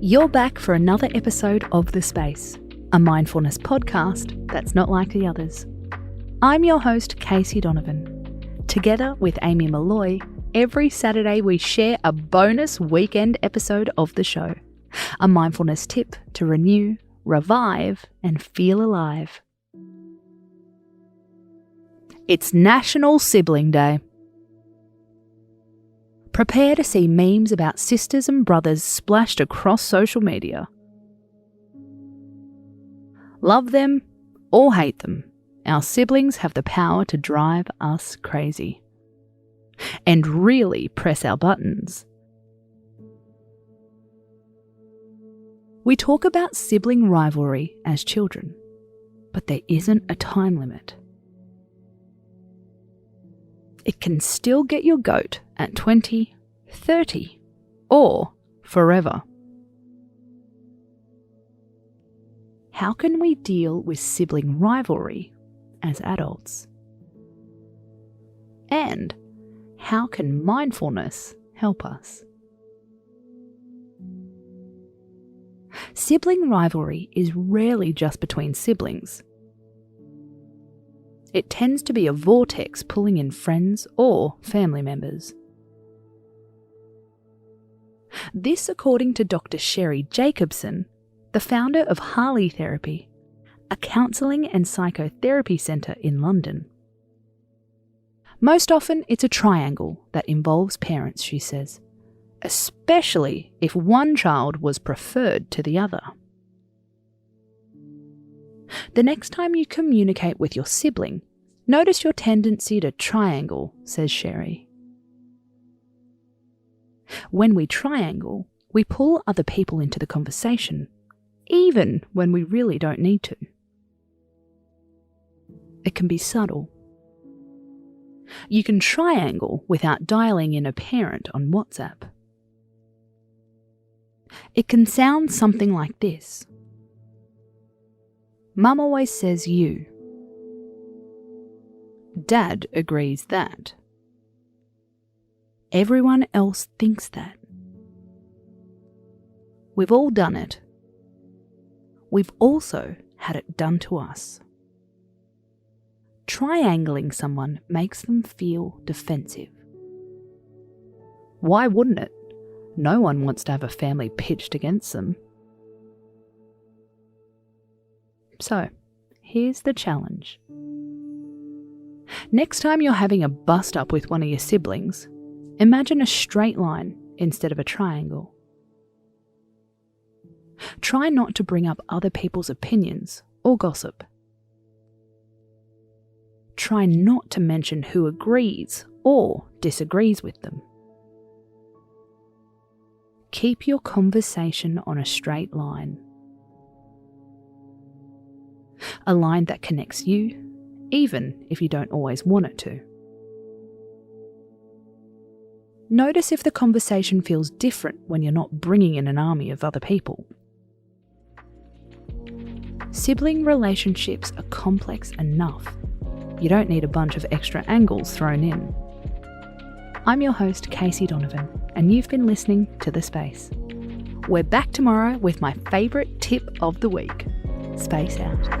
You're back for another episode of The Space, a mindfulness podcast that's not like the others. I'm your host, Casey Donovan. Together with Amy Malloy, every Saturday we share a bonus weekend episode of the show, a mindfulness tip to renew, revive, and feel alive. It's National Sibling Day. Prepare to see memes about sisters and brothers splashed across social media. Love them or hate them, our siblings have the power to drive us crazy and really press our buttons. We talk about sibling rivalry as children, but there isn't a time limit. It can still get your goat at 20, 30, or forever. How can we deal with sibling rivalry as adults? And how can mindfulness help us? Sibling rivalry is rarely just between siblings. It tends to be a vortex pulling in friends or family members. This according to Dr. Sherry Jacobson, the founder of Harley Therapy, a counselling and psychotherapy centre in London. Most often it's a triangle that involves parents, she says, especially if one child was preferred to the other. The next time you communicate with your sibling, notice your tendency to triangle, says Sherry. When we triangle, we pull other people into the conversation, even when we really don't need to. It can be subtle. You can triangle without dialing in a parent on WhatsApp. It can sound something like this. Mum always says you. Dad agrees that. Everyone else thinks that. We've all done it. We've also had it done to us. Triangling someone makes them feel defensive. Why wouldn't it? No one wants to have a family pitched against them. So, here's the challenge. Next time you're having a bust-up with one of your siblings, imagine a straight line instead of a triangle. Try not to bring up other people's opinions or gossip. Try not to mention who agrees or disagrees with them. Keep your conversation on a straight line. A line that connects you, even if you don't always want it to. Notice if the conversation feels different when you're not bringing in an army of other people. Sibling relationships are complex enough. You don't need a bunch of extra angles thrown in. I'm your host, Casey Donovan, and you've been listening to The Space. We're back tomorrow with my favourite tip of the week. Space out.